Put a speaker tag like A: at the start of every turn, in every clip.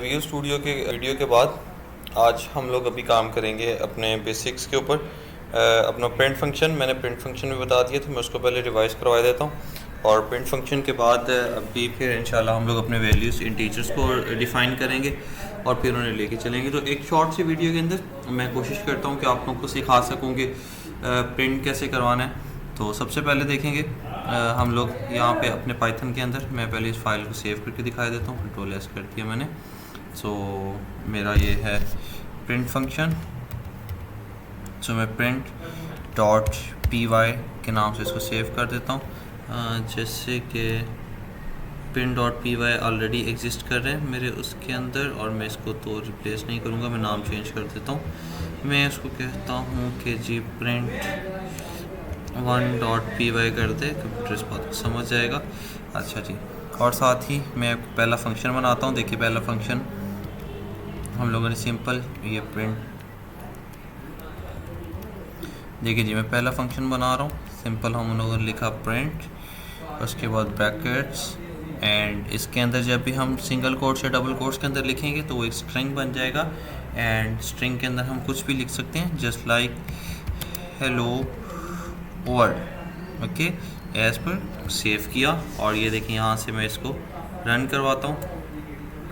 A: Video studio के video के बाद आज हम लोग अभी काम करेंगे अपने बेसिक्स के ऊपर। अपना प्रिंट फंक्शन मैंने प्रिंट फंक्शन भी बता दिया था, मैं उसको पहले रिवाइज़ करवा देता हूँ। और प्रिंट फंक्शन के बाद अभी फिर इंशाल्लाह हम लोग अपने वैल्यूज़ इंटीजर्स को डिफ़ाइन करेंगे और फिर उन्हें लेके चलेंगे। तो एक शॉर्ट सी वीडियो के अंदर मैं कोशिश करता हूँ कि आप लोगों को सिखा सकूँ कि प्रिंट कैसे करवाना है। तो सबसे पहले देखेंगे हम लोग यहाँ पे अपने पाइथन के अंदर, मैं पहले इस फाइल को सेव करके दिखा देता हूँ। कंट्रोल एस कर दिया मैंने। सो मेरा ये है प्रिंट फंक्शन। सो मैं प्रिंट डॉट पी वाई के नाम से इसको सेव कर देता हूँ। जैसे कि print dot P Y already exist कर रहे हैं मेरे उसके अंदर, और मैं इसको तो रिप्लेस नहीं करूँगा, मैं नाम चेंज कर देता हूँ। मैं इसको कहता हूँ कि जी print one dot P Y कर दे, कंप्यूटर इस बात को समझ जाएगा। अच्छा जी, और साथ ही मैं पहला फंक्शन बनाता हूँ। देखिए पहला फंक्शन हम लोगों ने सिंपल ये प्रिंट, देखिए जी मैं पहला फंक्शन बना रहा हूँ सिंपल। हम लोगों ने लिखा प्रिंट, उसके बाद ब्रैकेट्स, एंड इसके अंदर जब भी हम सिंगल कोट्स या डबल कोट्स के अंदर लिखेंगे तो वो एक स्ट्रिंग बन जाएगा। एंड स्ट्रिंग के अंदर हम कुछ भी लिख सकते हैं, just like hello world. Okay, as पर सेव किया और ये देखिए यहाँ से मैं इसको रन करवाता हूँ।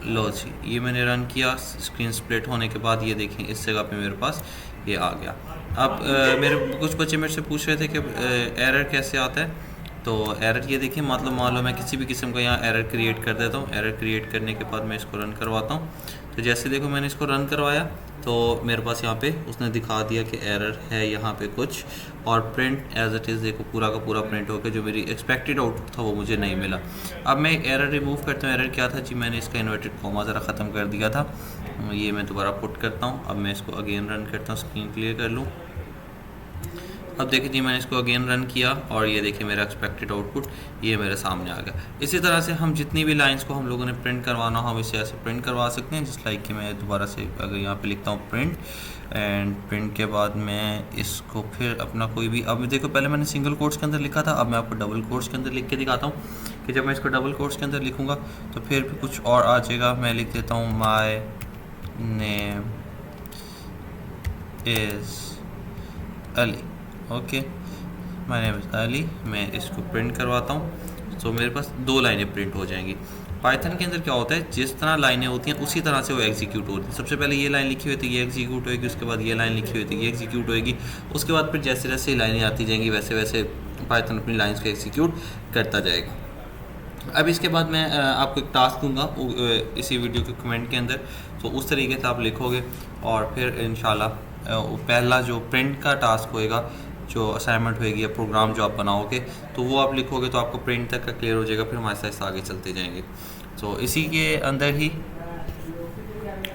A: लो जी, ये मैंने रन किया। स्क्रीन स्प्लिट होने के बाद ये देखें इस जगह पे मेरे पास ये आ गया। अब मेरे कुछ बच्चे मेरे से पूछ रहे थे कि एरर कैसे आता है। तो एरर ये देखिए, मतलब मान लो मैं किसी भी किस्म का यहाँ एरर क्रिएट कर देता हूँ। एरर क्रिएट करने के बाद मैं इसको रन करवाता हूँ। तो जैसे देखो मैंने इसको रन करवाया तो मेरे पास यहाँ पे उसने दिखा दिया कि एरर है यहाँ पे कुछ, और प्रिंट एज इट इज़ देखो पूरा का पूरा प्रिंट हो गया। जो मेरी एक्सपेक्टेड आउटपुट था वो मुझे नहीं मिला। अब मैं एरर रिमूव करता हूँ। एरर क्या था जी, मैंने इसका इन्वर्टेड कॉमा ज़रा ख़त्म कर दिया था। ये मैं दोबारा पुट करता हूँ। अब मैं इसको अगेन रन करता हूँ, स्क्रीन क्लियर कर लूँ। अब देखिए जी मैंने इसको अगेन रन किया और ये देखिए मेरा एक्सपेक्टेड आउटपुट ये मेरे सामने आ गया। इसी तरह से हम जितनी भी लाइंस को हम लोगों ने प्रिंट करवाना हो हम इसे ऐसे प्रिंट करवा सकते हैं। जिस लाइक कि मैं दोबारा से अगर यहाँ पे लिखता हूँ प्रिंट, एंड प्रिंट के बाद मैं इसको फिर अपना कोई भी, अब देखो पहले मैंने सिंगल कोट्स के अंदर लिखा था, अब मैं आपको डबल कोट्स के अंदर लिख के दिखाता हूँ कि जब मैं इसको डबल कोट्स के अंदर लिखूँगा तो फिर भी कुछ और आ जाएगा। मैं लिख देता हूँ my name is Ali. Okay, my name is Ali. मैं इसको प्रिंट करवाता हूँ। तो मेरे पास दो लाइनें प्रिंट हो जाएंगी। पाइथन के अंदर क्या होता है, जिस तरह लाइनें होती हैं उसी तरह से वो एग्जीक्यूट होती है। सबसे पहले ये लाइन लिखी हुई थी ये एग्जीक्यूट होएगी, उसके बाद ये लाइन लिखी हुई थी ये एग्जीक्यूट होएगी, उसके बाद फिर जैसे जैसे लाइनें आती जाएंगी वैसे वैसे पाइथन अपनी लाइन्स को एग्जीक्यूट करता जाएगा। अब इसके बाद मैं आपको एक टास्क दूंगा इसी वीडियो के कमेंट के अंदर, तो उस तरीके से आप लिखोगे और फिर इंशाल्लाह पहला जो प्रिंट का टास्क होएगा, जो असाइनमेंट होएगी या प्रोग्राम जो आप बनाओगे, तो वो आप लिखोगे तो आपको प्रिंट तक का क्लियर हो जाएगा। फिर हमारे साथ आगे चलते जाएंगे। तो इसी के अंदर ही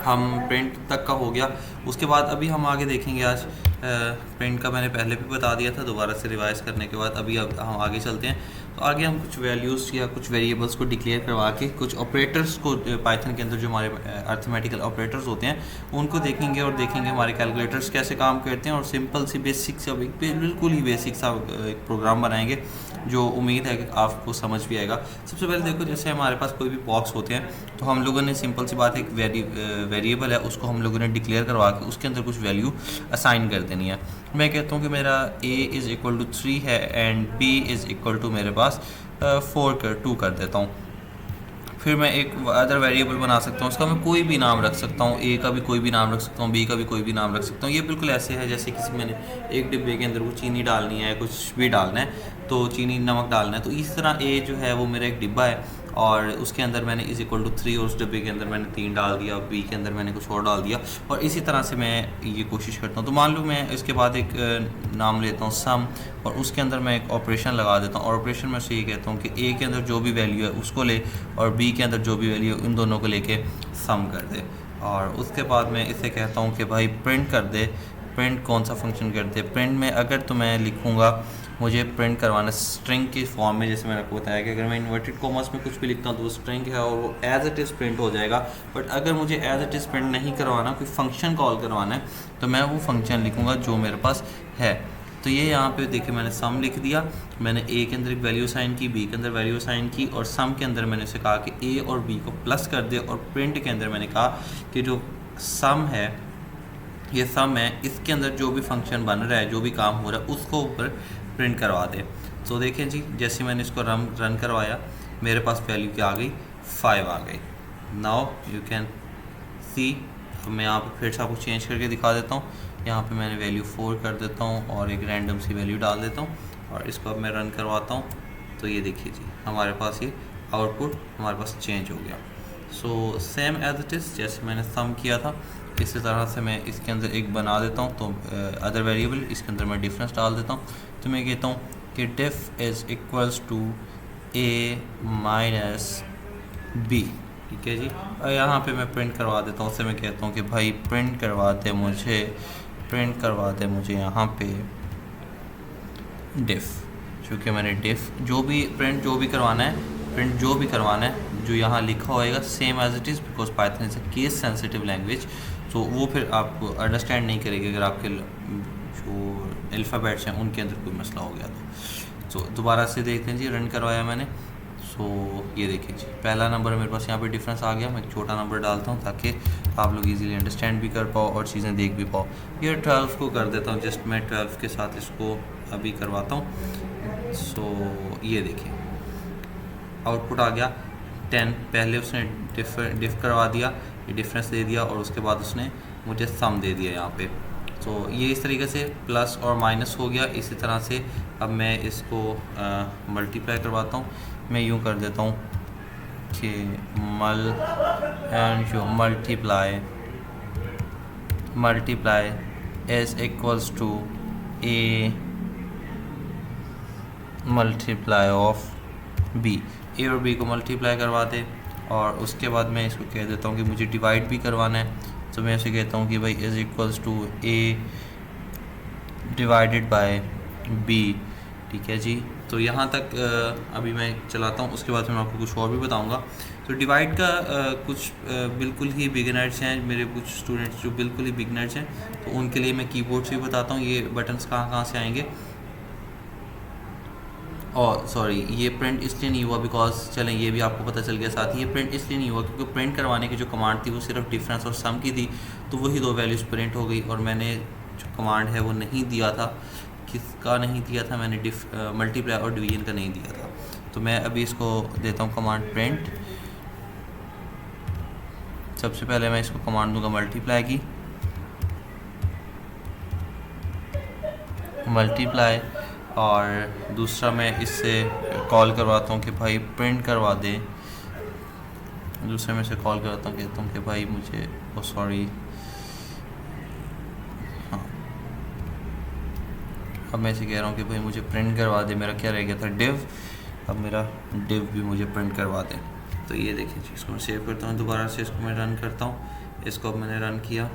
A: हम प्रिंट तक का हो गया। उसके बाद अभी हम आगे देखेंगे। आज प्रिंट का मैंने पहले भी बता दिया था, दोबारा से रिवाइज करने के बाद अभी अब हम आगे चलते हैं। तो आगे हम कुछ वैल्यूज़ या कुछ वेरिएबल्स को डिक्लेयर करवा के कुछ ऑपरेटर्स को पाइथन के अंदर जो हमारे अर्थमेटिकल ऑपरेटर्स होते हैं उनको देखेंगे और देखेंगे हमारे कैलकुलेटर्स कैसे काम करते हैं, और सिंपल सी बेसिक सा बिल्कुल ही बेसिक सा एक प्रोग्राम बनाएंगे जो उम्मीद है कि आपको समझ भी आएगा। सबसे पहले देखो, जैसे हमारे पास कोई भी बॉक्स होते हैं तो हम लोगों ने सिंपल सी बात, एक वेरिएबल है उसको हम लोगों ने डिक्लेयर करवा के उसके अंदर कुछ वैल्यू असाइन कर देनी है। मैं कहता हूँ कि मेरा a इज़ इक्वल टू 3 है and b is equal to मेरे पास 2 कर देता हूँ। फिर मैं एक अदर वेरिएबल बना सकता हूँ, उसका मैं कोई भी नाम रख सकता हूँ। a का भी कोई भी नाम रख सकता हूँ, b का भी कोई भी नाम रख सकता हूँ। ये बिल्कुल ऐसे है जैसे किसी मैंने एक डिब्बे के अंदर कुछ चीनी डालनी है, कुछ भी डालना है, तो चीनी नमक डालना है। तो इस तरह a जो है वो मेरा एक डिब्बा है और उसके अंदर मैंने इज़ इक्वल टू 3 और उस डिब्बे के अंदर मैंने 3 डाल दिया, बी के अंदर मैंने कुछ और डाल दिया, और इसी तरह से मैं ये कोशिश करता हूँ। तो मान लो मैं इसके बाद एक नाम लेता हूँ सम, और उसके अंदर मैं एक ऑपरेशन लगा देता हूँ। और ऑपरेशन में से ये कहता हूँ कि ए के अंदर जो भी वैल्यू है उसको ले और बी के अंदर जो भी वैल्यू है उन दोनों को लेके सम कर दे। और उसके बाद मैं इसे कहता हूँ कि भाई प्रिंट कर दे। प्रिंट कौन सा फंक्शन करते हैं, प्रिंट में अगर तो मैं लिखूँगा मुझे प्रिंट करवाना स्ट्रिंग की फॉर्म में, जैसे मैंने आपको बताया कि अगर मैं इन्वर्टेड कॉमर्स में कुछ भी लिखता हूँ तो वो स्ट्रिंग है और वो एज इट इज़ प्रिंट हो जाएगा। बट अगर मुझे एज इट इज़ प्रिंट नहीं करवाना, कोई फंक्शन कॉल करवाना है, तो मैं वो फंक्शन लिखूँगा जो मेरे पास है। तो ये यहाँ पे देखिए मैंने सम लिख दिया, मैंने ए के अंदर एक वैल्यू साइन की, बी के अंदर वैल्यू साइन की, और सम के अंदर मैंने उसे कहा कि ए और बी को प्लस कर दे, और प्रिंट के अंदर मैंने कहा कि जो सम है, ये सम है, इसके अंदर जो भी फंक्शन बन रहा है, जो भी काम हो रहा है, उसको ऊपर प्रिंट करवा दे। तो देखें जी, जैसे मैंने इसको रन करवाया, मेरे पास वैल्यू क्या आ गई, 5 आ गई। नाउ यू कैन सी, मैं यहाँ पे फिर से आपको चेंज करके दिखा देता हूँ। यहाँ पे मैंने वैल्यू 4 कर देता हूँ और एक रैंडम सी वैल्यू डाल देता हूँ, और इसको अब मैं रन करवाता हूँ। तो ये देखिए जी, हमारे पास ये आउटपुट हमारे पास चेंज हो गया। So same as it is, जैसे मैंने सम किया था, इसी तरह से मैं इसके अंदर एक बना देता हूँ। तो अदर वेरिएबल, इसके अंदर मैं डिफरेंस डाल देता हूँ। तो मैं कहता हूँ कि diff is equals to A minus B, ठीक है जी। और यहाँ पे मैं प्रिंट करवा देता हूँ, उससे मैं कहता हूँ कि भाई प्रिंट करवा दे मुझे यहाँ पे डिफ, क्योंकि मैंने डिफ जो भी करवाना है, जो यहाँ लिखा होएगा same as it is, because Python is a case sensitive language. तो वो फिर आपको अंडरस्टैंड नहीं करेगी अगर आपके जो अल्फ़ाबेट्स हैं उनके अंदर कोई मसला हो गया तो दोबारा से देखते हैं जी, रन करवाया मैंने। सो ये देखिए जी, पहला नंबर मेरे पास यहाँ पे डिफरेंस आ गया। मैं एक छोटा नंबर डालता हूँ ताकि आप लोग इजीली अंडरस्टैंड भी कर पाओ और चीज़ें देख भी पाओ। ये 12 को कर देता हूँ, जस्ट मैं 12 के साथ इसको अभी करवाता हूँ। सो ये देखिए आउटपुट आ गया 10। पहले उसने डिफ करवा दिया, ये डिफरेंस दे दिया, और उसके बाद उसने मुझे सम दे दिया यहाँ पे। तो ये इस तरीके से प्लस और माइनस हो गया। इसी तरह से अब मैं इसको मल्टीप्लाई करवाता हूँ। मैं यूँ कर देता हूँ कि multiply is equals to A multiply of B. A और बी को मल्टीप्लाई करवा दे, और उसके बाद मैं इसको कह देता हूँ कि मुझे डिवाइड भी करवाना है। तो मैं ऐसे कहता हूँ कि भाई is equals to A divided by B, ठीक है जी। तो यहाँ तक अभी मैं चलाता हूँ, उसके बाद मैं आपको कुछ और भी बताऊँगा। तो डिवाइड का कुछ बिल्कुल ही बिगिनर्स हैं, मेरे कुछ स्टूडेंट्स जो बिल्कुल ही बिगिनर्स हैं, तो उनके लिए मैं कीबोर्ड से भी बताता हूँ ये बटन्स कहाँ से आएंगे। और सॉरी, ये प्रिंट इसलिए नहीं हुआ बिकॉज चलें ये भी आपको पता चल गया साथ ही। ये प्रिंट इसलिए नहीं हुआ क्योंकि प्रिंट करवाने की जो कमांड थी वो सिर्फ डिफरेंस और सम की थी, तो वही दो वैल्यूज़ प्रिंट हो गई, और मैंने जो कमांड है वो नहीं दिया था। किसका नहीं दिया था मैंने? मल्टीप्लाई और डिवीजन का नहीं दिया था। तो मैं अभी इसको देता हूँ कमांड प्रिंट। सबसे पहले मैं इसको कमांड दूंगा मल्टीप्लाई की, मल्टीप्लाई, और दूसरा मैं इससे कॉल करवाता हूँ कि भाई प्रिंट करवा दे। दूसरे में से कॉल करवाता हूँ, कहता हूँ कि भाई मुझे सॉरी, हाँ, अब मैं इसे कह रहा हूँ कि भाई मुझे प्रिंट करवा दे। मेरा क्या रह गया था? डिव। अब मेरा डिव भी मुझे प्रिंट करवा दे। तो ये देखिए, इसको मैं सेव करता हूँ, दोबारा से इसको मैं रन करता हूँ। इसको अब मैंने रन किया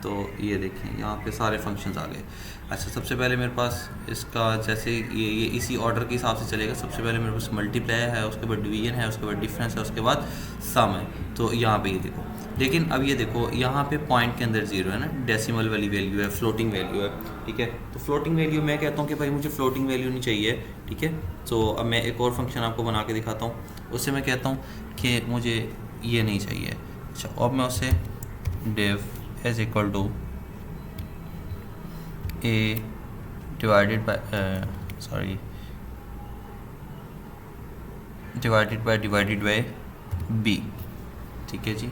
A: तो ये देखें यहाँ पे सारे फंक्शंस आ गए। अच्छा, सबसे पहले मेरे पास इसका जैसे ये इसी ऑर्डर के हिसाब से चलेगा। सबसे पहले मेरे पास मल्टीप्लाई है, उसके बाद डिवीजन है, उसके बाद डिफरेंस है, उसके बाद सम है। तो यहाँ पे ये देखो, लेकिन अब ये देखो यहाँ पे पॉइंट के अंदर ज़ीरो है ना, डेसिमल वाली वैल्यू है, फ्लोटिंग वैल्यू है, ठीक है। तो फ्लोटिंग वैल्यू मैं कहता हूँ कि भाई मुझे फ्लोटिंग वैल्यू नहीं चाहिए, ठीक है। तो अब मैं एक और फंक्शन आपको बना के दिखाता हूँ। उससे मैं कहता हूँ कि मुझे ये नहीं चाहिए। अच्छा, अब मैं उसे div is equal to A divided by B, ठीक है जी।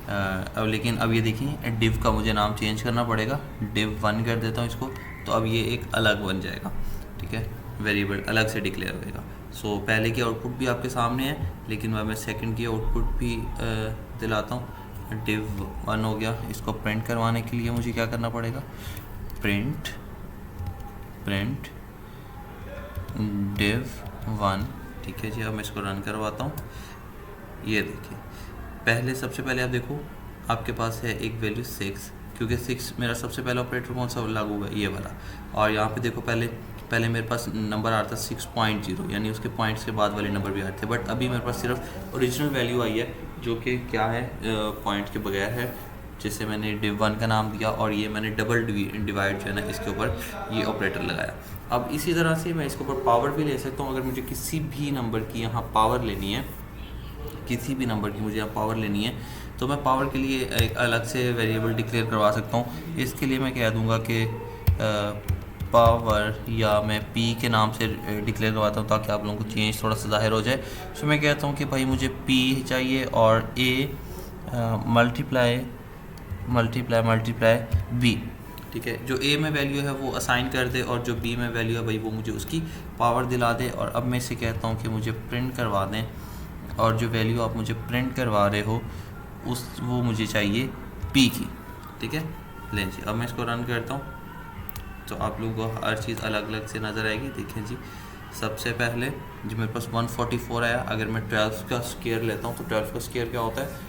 A: अब लेकिन अब ये देखिए, डिव का मुझे नाम चेंज करना पड़ेगा। डिव 1 कर देता हूँ इसको, तो अब ये एक अलग बन जाएगा, ठीक है, वेरिएबल अलग से डिक्लेयर होएगा। सो पहले की आउटपुट भी आपके सामने है, लेकिन मैं सेकंड की आउटपुट भी दिलाता हूँ। डिव 1 हो गया। इसको प्रिंट करवाने के लिए मुझे क्या करना पड़ेगा? प्रिंट डिव 1, ठीक है जी। अब मैं इसको रन करवाता हूँ। ये देखिए, सबसे पहले आप देखो, आपके पास है एक वैल्यू 6, क्योंकि 6 मेरा सबसे पहला ऑपरेटर कौन सा लागू हुआ? ये वाला। और यहाँ पे देखो, पहले मेरे पास नंबर आ रहा था 6.0, यानी उसके पॉइंट्स के बाद वाले नंबर भी आ रहे थे। बट अभी मेरे पास सिर्फ ओरिजिनल वैल्यू आई है, जो कि क्या है, पॉइंट के बगैर है, जैसे मैंने div1 का नाम दिया और ये मैंने डबल डिवाइड जो है ना इसके ऊपर ये ऑपरेटर लगाया। अब इसी तरह से मैं इसके ऊपर पावर भी ले सकता हूँ। अगर मुझे किसी भी नंबर की यहाँ पावर लेनी है, किसी भी नंबर की मुझे यहाँ पावर लेनी है, तो मैं पावर के लिए एक अलग से वेरिएबल डिक्लेयर करवा सकता हूँ। इसके लिए मैं कह दूँगा कि पावर, या मैं p के नाम से डिक्लेयर करवाता हूँ ताकि आप लोगों को चेंज थोड़ा सा ज़ाहिर हो जाए। तो मैं कहता हूँ कि भाई मुझे p चाहिए और a मल्टीप्लाई b, ठीक है। जो a में वैल्यू है वो असाइन कर दे और जो b में वैल्यू है भाई वो मुझे उसकी पावर दिला दे। और अब मैं इसे कहता हूँ कि मुझे प्रिंट करवा दें, और जो वैल्यू आप मुझे प्रिंट करवा रहे हो वो मुझे चाहिए p की, ठीक है। लें जी, अब मैं इसको रन करता हूँ तो आप लोगों को हर चीज़ अलग अलग से नज़र आएगी। देखें जी, सबसे पहले जो मेरे पास 144 आया, अगर मैं 12 का स्क्वायर लेता हूँ तो 12 का स्क्वायर क्या होता है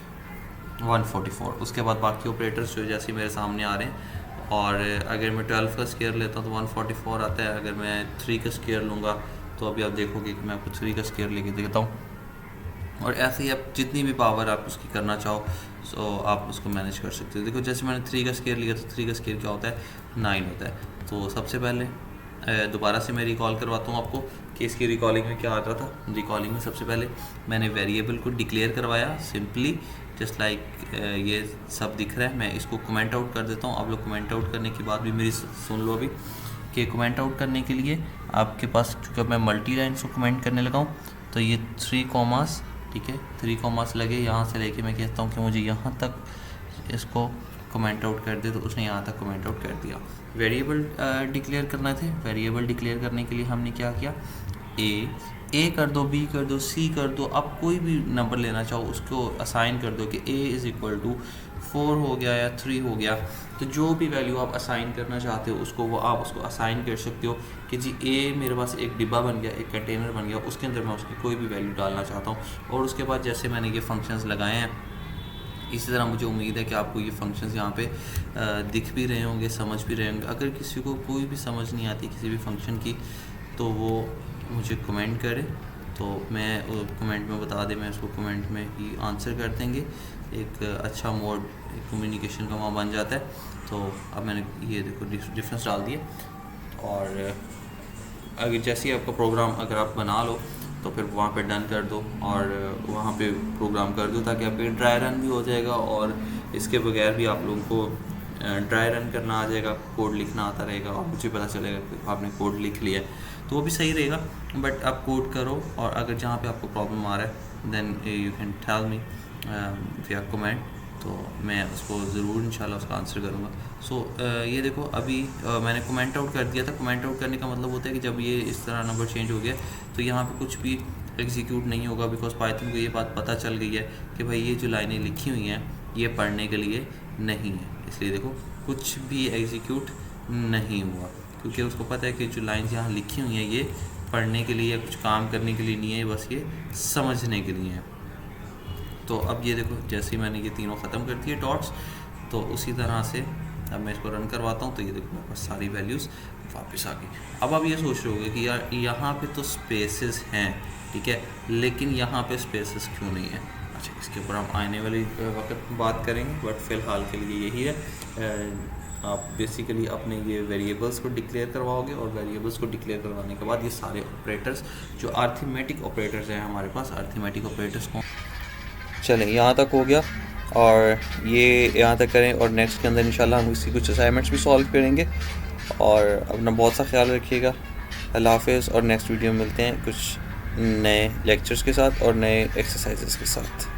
A: 144। उसके बाद बाकी ऑपरेटर्स जो जैसे मेरे सामने आ रहे हैं, और अगर मैं 12 का स्क्वायर लेता हूँ तो 144 आता है। अगर मैं 3 का स्क्वायर लूँगा तो अभी आप देखोगे कि मैं आपको 3 का स्क्वायर लेके देता हूँ। और ऐसे ही आप जितनी भी पावर आप उसकी करना चाहो तो आप उसको मैनेज कर सकते हो। देखो जैसे मैंने 3 का स्क्वायर लिया तो 3 का स्क्वायर क्या होता है 9 होता है। तो सबसे पहले दोबारा से मैं रिकॉल करवाता हूँ आपको कि इसकी रिकॉलिंग में क्या आता था। रिकॉलिंग में सबसे पहले मैंने वेरिएबल को डिक्लेयर करवाया सिंपली जस्ट लाइक ये सब दिख रहा है। मैं इसको कमेंट आउट कर देता हूँ। आप लोग कमेंट आउट करने की बात भी मेरी सुन लो अभी, कि कमेंट आउट करने के लिए आपके पास, चूँकि मैं मल्टी लाइन को कमेंट करने लगा हूँ, तो ये 3 कॉमास, ठीक है, 3 कॉमास लगे। यहाँ से लेके मैं कहता हूँ कि मुझे यहाँ तक इसको कमेंट आउट कर दे, तो उसने यहाँ तक कमेंट आउट कर दिया। वेरिएबल डिक्लेयर करना थे। वेरिएबल डिक्लेयर करने के लिए हमने क्या किया, ए कर दो, बी कर दो, सी कर दो, आप कोई भी नंबर लेना चाहो उसको असाइन कर दो कि a = 4 हो गया या 3 हो गया। तो जो भी वैल्यू आप असाइन करना चाहते हो उसको वो आप उसको असाइन कर सकते हो कि जी ए मेरे पास एक डिब्बा बन गया, एक कंटेनर बन गया, उसके अंदर मैं उसकी कोई भी वैल्यू डालना चाहता हूँ। और उसके बाद जैसे मैंने ये फंक्शंस लगाए हैं, इसी तरह मुझे उम्मीद है कि आपको ये फंक्शंस यहाँ पे दिख भी रहे होंगे, समझ भी रहे होंगे। अगर किसी को कोई भी समझ नहीं आती किसी भी फंक्शन की तो वो मुझे कमेंट करे, तो मैं कमेंट में बता दें, मैं उसको कमेंट में ही आंसर कर देंगे। एक अच्छा मोड कम्युनिकेशन का वहाँ बन जाता है। तो अब मैंने ये देखो डिफरेंस डाल दिया। और अगर जैसे ही आपका प्रोग्राम अगर आप बना लो तो फिर वहाँ पे डन कर दो और वहाँ पे प्रोग्राम कर दो, ताकि आपके ड्राई रन भी हो जाएगा और इसके बगैर भी आप लोगों को ड्राई रन करना आ जाएगा, कोड लिखना आता रहेगा और मुझे पता चलेगा कि आपने कोड लिख लिया है, तो वो भी सही रहेगा। बट आप कोड करो, और अगर जहाँ पे आपको प्रॉब्लम आ रहा है then you can tell me via comment, तो मैं उसको ज़रूर इंशाल्लाह उसका आंसर करूँगा। सो ये देखो अभी मैंने कमेंट आउट कर दिया था। कमेंट आउट करने का मतलब होता है कि जब ये इस तरह नंबर चेंज हो गया तो यहाँ पे कुछ भी एग्जीक्यूट नहीं होगा, बिकॉज पाइथन को ये बात पता चल गई है कि भाई ये जो लाइनें लिखी हुई हैं ये पढ़ने के लिए नहीं है। इसलिए देखो कुछ भी एग्जीक्यूट नहीं हुआ, क्योंकि उसको पता है कि जो लाइन्स यहाँ लिखी हुई हैं ये पढ़ने के लिए या कुछ काम करने के लिए नहीं है, बस ये समझने के लिए है। तो अब ये देखो जैसे ही मैंने ये तीनों ख़त्म कर दिए डॉट्स, तो उसी तरह से अब मैं इसको रन करवाता हूँ तो ये देखो मेरे पास सारी वैल्यूज़ वापस आ गई। अब आप ये सोच रहे होगे कि यार यहाँ पे तो स्पेसेस हैं, ठीक है, लेकिन यहाँ पे स्पेसेस क्यों नहीं है। अच्छा, इसके ऊपर हम आने वाली वक्त बात करेंगे, बट फ़िलहाल के लिए यही है। आप बेसिकली अपने ये वेरिएबल्स को डिक्लेयर करवाओगे और वेरिएबल्स को डिक्लेयर करवाने के बाद ये सारे ऑपरेटर्स जो अर्थमेटिक ऑपरेटर्स हैं हमारे पास, अर्थमेटिक ऑपरेटर्स को चलें यहाँ तक हो गया और ये यहाँ तक करें, और नेक्स्ट के अंदर इंशाल्लाह हम इसी कुछ असाइनमेंट्स भी सॉल्व करेंगे। और अपना बहुत सा ख्याल रखिएगा। अल्लाह हाफ़िज़, और नेक्स्ट वीडियो में मिलते हैं कुछ नए लेक्चर्स के साथ और नए एक्सरसाइजेस के साथ।